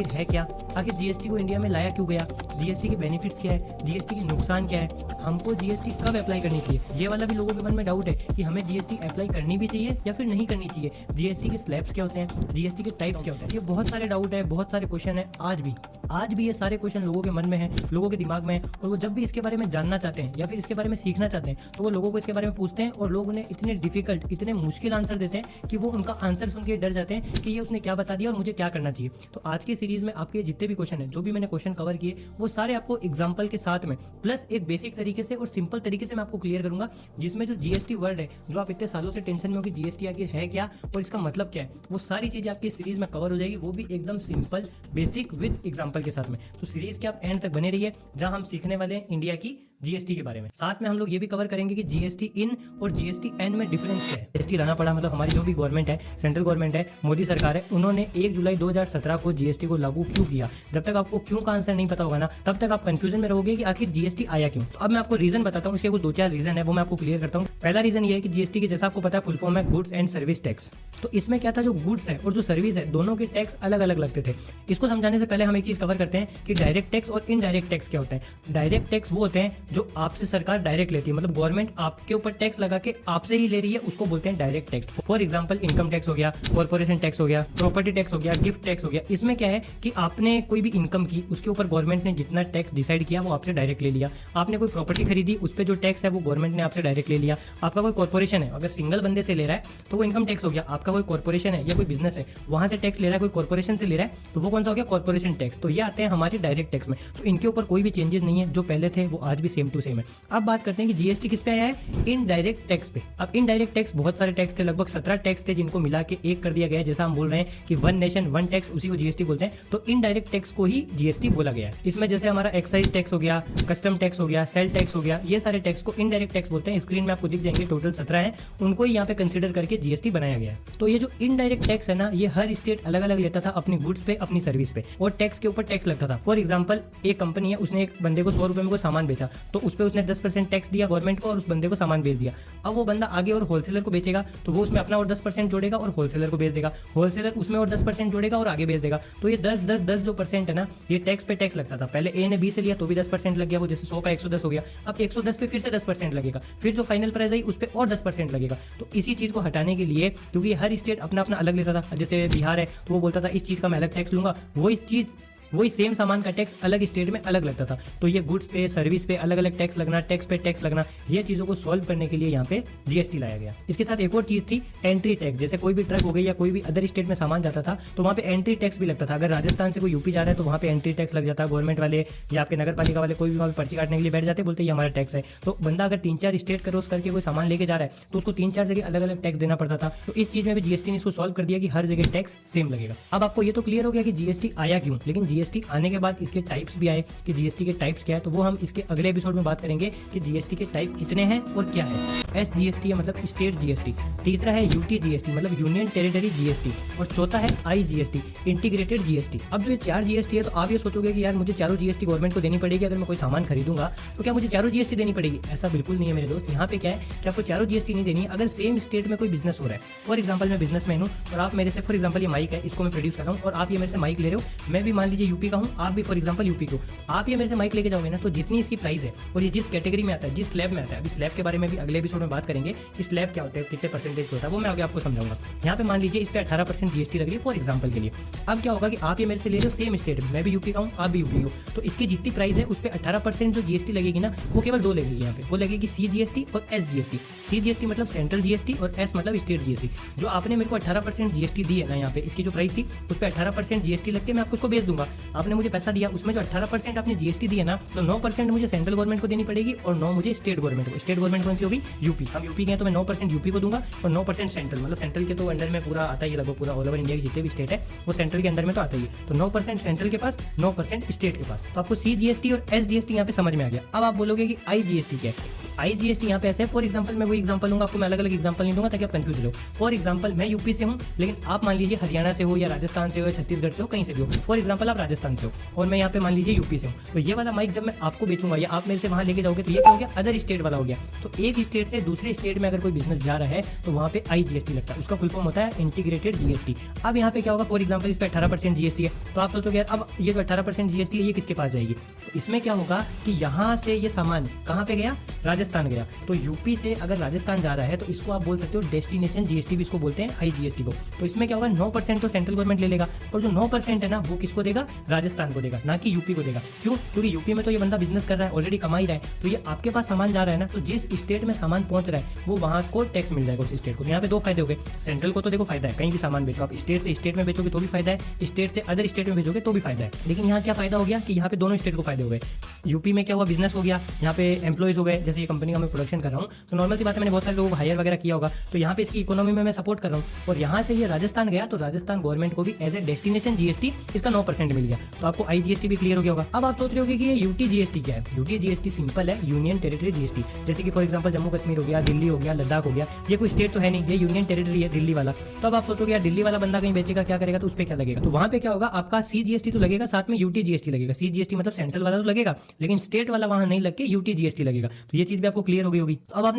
आखिर है क्या, आखिर जीएसटी को इंडिया में लाया क्यों गया, जीएसटी के बेनिफिट्स क्या है, जीएसटी के नुकसान क्या है, हमको जीएसटी कब अप्लाई करनी चाहिए। ये वाला भी लोगों के मन में डाउट है कि हमें जीएसटी अप्लाई करनी भी चाहिए या फिर नहीं करनी चाहिए, जीएसटी के स्लैब्स क्या होते हैं, जीएसटी के टाइप्स क्या होते हैं। ये बहुत सारे डाउट है, बहुत सारे क्वेश्चन है। आज भी ये सारे क्वेश्चन लोगों के मन में है, लोगों के दिमाग में है, और वो जब भी इसके बारे में जानना चाहते हैं या फिर इसके बारे में सीखना चाहते हैं तो वो लोगों को इसके बारे में पूछते हैं, और लोग उन्हें इतने डिफिकल्ट, इतने मुश्किल आंसर देते हैं कि वो उनका आंसर सुन के डर जाते हैं कि ये उसने क्या बता दिया और मुझे क्या करना चाहिए। तो आज की सीरीज में आपके जितने भी क्वेश्चन है, जो भी मैंने क्वेश्चन कवर किए, वो सारे आपको एग्जाम्पल के साथ में प्लस एक बेसिक तरीके से और सिंपल तरीके से मैं आपको क्लियर करूंगा, जिसमें जो जीएसटी वर्ड है, जो आप इतने सालों से टेंशन में हो कि जीएसटी आखिर है क्या और इसका मतलब क्या है, वो सारी चीजें आपकी सीरीज में कवर हो जाएगी, वो भी एकदम सिंपल, बेसिक विद एग्जाम्पल के साथ में। तो सीरीज के आप एंड तक बने रहिए, जहां हम सीखने वाले हैं इंडिया की जीएसटी के बारे में। साथ में हम लोग ये भी कवर करेंगे कि जीएसटी इन और जीएसटी एन में डिफरेंस क्या है। जीएसटी लाना पड़ा मतलब हमारी जो भी गवर्नमेंट है, सेंट्रल गवर्नमेंट है, मोदी सरकार है, उन्होंने 1 जुलाई 2017 को जीएसटी को लागू क्यों किया। जब तक आपको क्यों का आंसर नहीं पता होगा ना, तब तक आप कंफ्यूजन में रहोगे कि आखिर जीएसटी आया क्यों। तो अब मैं आपको रीजन बताता हूँ, इसके कुछ 2-4 रीजन है, वो मैं आपको क्लियर करता हूँ। पहला रीजन ये है कि जीएसटी के जैसा आपको पता है फुल फॉर्म है गुड्स एंड सर्विस टैक्स। तो इसमें क्या था, जो गुड्स है और जो सर्विस है, दोनों के टैक्स अलग अलग लगते थे। इसको समझाने से पहले हम एक चीज कवर करते हैं कि डायरेक्ट टैक्स और इनडायरेक्ट टैक्स क्या होता है। डायरेक्ट टैक्स वो होते हैं जो आपसे सरकार डायरेक्ट लेती है, मतलब गवर्नमेंट आपके ऊपर टैक्स लगा के आपसे ही ले रही है, उसको बोलते हैं direct tax. For example income tax हो गया, कॉर्पोरेशन टैक्स हो गया, प्रॉपर्टी टैक्स हो गया, गिफ्ट टैक्स हो गया। इसमें क्या है कि आपने कोई भी इनकम की, उसके ऊपर गवर्नमेंट ने जितना टैक्स डिसाइड किया वो आपसे डायरेक्ट ले लिया। आपने कोई प्रॉपर्टी खरीदी, उस पर जो टैक्स है वो गवर्नमेंट ने आपसे डायरेक्ट ले लिया। आपका कोई कॉर्पोरेशन है, अगर सिंगल बंदे से ले रहा है तो वो इनकम टैक्स हो गया। आपका कोई कॉर्पोरेशन है या कोई बिजनेस है, वहां से टैक्स ले रहा है, कोई कॉर्पोरेशन से ले रहा है, तो वो कौन सा हो गया, कॉर्पोरेशन टैक्स। तो ये आते हैं हमारे डायरेक्ट टैक्स में। तो इनके ऊपर कोई भी चेंजेस नहीं है, जो पहले थे वो आज भी सेम टू सेम है। अब बात करते हैं कि जीएसटी किस पे आया है, इनडायरेक्ट टैक्स पे। अब इनडायरेक्ट टैक्स बहुत सारे टैक्स थे, लगभग 17 टैक्स थे, जिनको मिला के एक कर दिया गया है। जैसा हम बोल रहे हैं कि वन नेशन वन टैक्स, उसी को जीएसटी बोलते हैं। तो इनडायरेक्ट टैक्स को ही जीएसटी बोला गया है। इसमें जैसे हमारा एक्साइज टैक्स हो गया, कस्टम टैक्स हो गया, सेल टैक्स हो गया, ये सारे टैक्स को इनडायरेक्ट टैक्स बोलते हैं। स्क्रीन में आपको दिख जाएंगे, टोटल 17 है, उनको ही यहाँ पे कंसिडर करके जीएसटी बनाया गया है। तो ये जो इनडायरेक्ट टैक्स है ना, ये हर स्टेट अलग अलग लेता था अपनी गुड्स पे, अपनी सर्विस पे, और टैक्स के ऊपर टैक्स लगता था। फॉर एग्जाम्पल एक कंपनी है, उसने एक बंदे को 100 रुपए में कोई सामान बेचा, तो उस पर उसने 10% टैक्स दिया गवर्नमेंट को और उस बंदे को सामान बेच दिया। अब वो बंदा आगे और होलसेलर को बेचेगा, तो वो उसमें अपना और 10% जोड़ेगा और होलसेलर को बेच देगा, होलसेलर उसमें और 10% जोड़ेगा और आगे बेच देगा। तो ये 10 जो परसेंट है ना, ये टैक्स पे टैक्स लगता था। पहले ए ने बी से लिया तो भी 10% लग गया, वो जैसे 100 का 110 हो गया। अब 110 पे फिर से 10% लगेगा, फिर जो फाइनल प्राइस आई उस पर और 10% लगेगा। तो इसी चीज को हटाने के लिए, क्योंकि हर स्टेट अपना अपना अलग लेता था, जैसे बिहार है तो वो बोलता था इस चीज का मैं अलग टैक्स लूंगा, वही सेम सामान का टैक्स अलग स्टेट में अलग लगता था। तो ये गुड्स पे, सर्विस पे अलग अलग टैक्स लगना, टैक्स पे टैक्स लगना, ये चीजों को सॉल्व करने के लिए यहाँ पे जीएसटी लाया गया। इसके साथ एक और चीज थी एंट्री टैक्स। जैसे कोई भी ट्रक हो गई या कोई भी अदर स्टेट में सामान जाता था तो वहाँ पे एंट्री टैक्स भी लगता था। अगर राजस्थान से कोई यूपी जा रहा है तो वहाँ पे एंट्री टैक्स लग जाता है। गवर्नमेंट वाले या आपके नगर पालिका वाले कोई भी वहाँ पे पर्ची काटने के लिए बैठ जाते, बोलते ये हमारा टैक्स है। तो बंदा अगर 3-4 स्टेट क्रॉस करके कोई सामान लेके जा रहा है तो उसको 3-4 जगह अलग अलग टैक्स देना पड़ता था। तो इस चीज में भी जीएसटी ने इसको सॉल्व कर दिया कि हर जगह टैक्स सेम लगेगा। अब आपको ये तो क्लियर हो गया कि जीएसटी आया क्यों, लेकिन जीएसटी आने के बाद इसके टाइप्स भी आए कि जीएसटी के टाइप्स क्या है। तो वो हम इसके अगले एपिसोड में बात करेंगे कि जीएसटी के टाइप कितने हैं और क्या है। एसजीएसटी है मतलब स्टेट जीएसटी, तीसरा है यूटी जीएसटी मतलब यूनियन टेरिटरी जीएसटी, और चौथा है आईजीएसटी इंटीग्रेटेड जीएसटी। अब जो ये 4 जीएसटी है तो आप ये सोचोगे कि यार मुझे चारों जीएसटी गवर्नमेंट को देनी पड़ेगी, अगर मैं कोई सामान खरीदूंगा तो क्या मुझे चारों जीएसटी देनी पड़ेगी? ऐसा बिल्कुल नहीं है मेरे दोस्त। यहाँ पे क्या है कि आपको चारों जीएसटी नहीं देनी है अगर सेम स्टेट में कोई बिजनेस हो रहा है। फॉर एग्जाम्पल मैं बिजनेसमैन हूँ और आप मेरे से, फॉर एग्जाम्पल ये माइक है, इसको मैं प्रोड्यूस कर रहा हूँ और आप ये मेरे से माइक ले रहे हो। मैं भी मान लीजिए यूपी का हूँ, आप भी फॉर एग्जाम्पल यूपी को, आप ये मेरे से माइक लेके जाओगे ना, तो जितनी इसकी प्राइस है और ये जिस कैटेगरी में आता है, जिस स्लैब में आता है, अभी स्लैब के बारे में भी अगले एपिसोड में बात करेंगे कि स्लैब क्या होता है, कितने परसेंटेज होता है, वो मैं आगे आपको समझाऊंगा। यहाँ पे मान लीजिए इस पे 18% जीएसटी लग रही है फॉर एग्जाम्पल के लिए। अब क्या होगा कि आप ये मेरे से ले रहे हो सेम स्टेट में, मैं भी यूपी का हूँ, आप भी यूपी हो, तो इसकी जितनी प्राइस है उस पर 18% जो जीएसटी लगेगी ना, वो केवल 2 लगेगी यहाँ पे। वो लगेगी सीजीएसटी और एसजीएसटी। सीजीएसटी मतलब सेंट्रल जीएसटी और एस मतलब स्टेट जीएसटी। जो आपने मेरे को 18% जीएसटी दी है ना, यहाँ पे इसकी जो प्राइस थी उस पर 18% जीएसटी लगती है, मैं आपको उसको बेच दूंगा। आपने मुझे पैसा दिया, उसमें जो 18% आपने जीएसटी दी है ना, तो 9% मुझे सेंट्रल गवर्नमेंट को देनी पड़ेगी और 9 मुझे स्टेट गवर्नमेंट को। स्टेट गवर्नमेंट कौन सी होगी? यूपी। हम यूपी के हैं तो मैं 9% यूपी को दूंगा और 9% सेंट्रल, मतलब सेंट्रल के तो अंडर में पूरा आता ही है, लगभग पूरा ऑल ओवर इंडिया के जितने भी स्टेट है वो सेंट्रल के अंदर में तो आता ही है। तो 9% सेंट्रल के पास, 9% स्टेट के पास। तो आपको सीजीएसटी और एसजीएसटी यहाँ पे समझ में आ गया। अब आप बोलोगे कि आईजीएसटी क्या है? IGST यहाँ पे ऐसे है, फॉर एग्जाम्पल मैं वही एग्जाम्पल लूंगा, आपको मैं अलग अलग एग्जाम्पल नहीं दूंगा ताकि आप कंफ्यूज हो जाओ। फॉर एग्जाम्पल मैं यूपी से हूँ, लेकिन आप मान लीजिए हरियाणा से हो या राजस्थान से हो या छत्तीसगढ़ से हो, कहीं से भी हो। फॉर एग्जाम्पल आप राजस्थान से हो और मैं यहाँ पे मान लीजिए यूपी से हूँ, तो ये वाला माइक जब मैं आपको बेचूंगा या आप मेरे से वहाँ लेके जाओगे तो ये क्या हो गया, अदर स्टेट वाला हो गया। तो एक स्टेट से दूसरे स्टेट में अगर कोई बिजनेस जा रहा है तो वहाँ पे IGST लगता है, उसका फुल फॉर्म होता है इंटीग्रेटेड GST। अब यहाँ पे क्या होगा, फॉर एग्जाम्पल इस पे 18% GST है, तो आप सोचोगे यार अब ये जो 18% GST है ये किसके पास जाएगी, तो इसमें क्या होगा कि यहाँ से ये सामान कहाँ पे गया, राजस्थान गया। तो यूपी से अगर राजस्थान जा रहा है तो इसको आप बोल सकते हो डेस्टिनेशन GST भी इसको बोलते हैं, IGST को। तो इसमें क्या होगा, 9% तो सेंट्रल गवर्नमेंट ले लेगा और जो 9% है ना वो किसको देगा, राजस्थान को देगा, ना कि यूपी को देगा। क्यों, क्योंकि यूपी में तो ये बंदा बिजनेस कर रहा है, ऑलरेडी कमा ही रहा है, तो ये आपके पास सामान जा रहा है ना, तो जिस स्टेट में सामान पहुंच रहा है वो वहां को टैक्स मिल जाएगा उस स्टेट को। तो यहाँ पे दो फायदे हो गए, सेंट्रल को तो देखो फायदा है, कहीं भी सामान बेचो आप, स्टेट से स्टेट में बेचोगे तो भी फायदा है, स्टेट से अदर स्टेट में बेचोगे तो भी फायदा है। लेकिन यहाँ क्या फायदा हो गया कि यहाँ पे दोनों स्टेट को फायदे हो गए। यूपी में क्या हुआ, बिजनेस हो गया, यहाँ पे एम्प्लॉइज हो गए, जैसे ये कंपनी का मैं प्रोडक्शन कर रहा हूँ तो नॉर्मल सी बात है मैंने बहुत सारे लोगों को हायर वगैरह किया होगा, तो यहाँ पे इसकी इकोनॉमी में मैं सपोर्ट कर रहा हूँ। और यहाँ से ये राजस्थान गया तो राजस्थान गवर्नमेंट को भी एज ए डेस्टिनेशन GST इसका 9% मिल गया, तो आपको IGST भी क्लियर हो गया होगा। अब आप सोच रहे होगे कि ये UT GST क्या है। UT GST सिंपल है, यूनियन टेरिटरी GST। जैसे कि फॉर एग्जांपल जम्मू कश्मीर हो गया, दिल्ली हो गया, लद्दाख हो गया, ये कोई स्टेट तो है नहीं, ये यूनियन टेरिटरी है दिल्ली वाला। तो अब आप सोचोगे यार दिल्ली वाला बंदा कहीं बेचेगा क्या करेगा, तो उस पर क्या लगेगा, तो वहाँ पे क्या होगा, आपका CGST तो लगेगा, साथ में UT GST लगेगा। CGST मतलब सेंट्रल वाला तो लगेगा, लेकिन स्टेट वाला वहाँ नहीं लग के UT GST लगेगा। तो ये चीज भी आपको क्लियर हो गई होगी। अब आप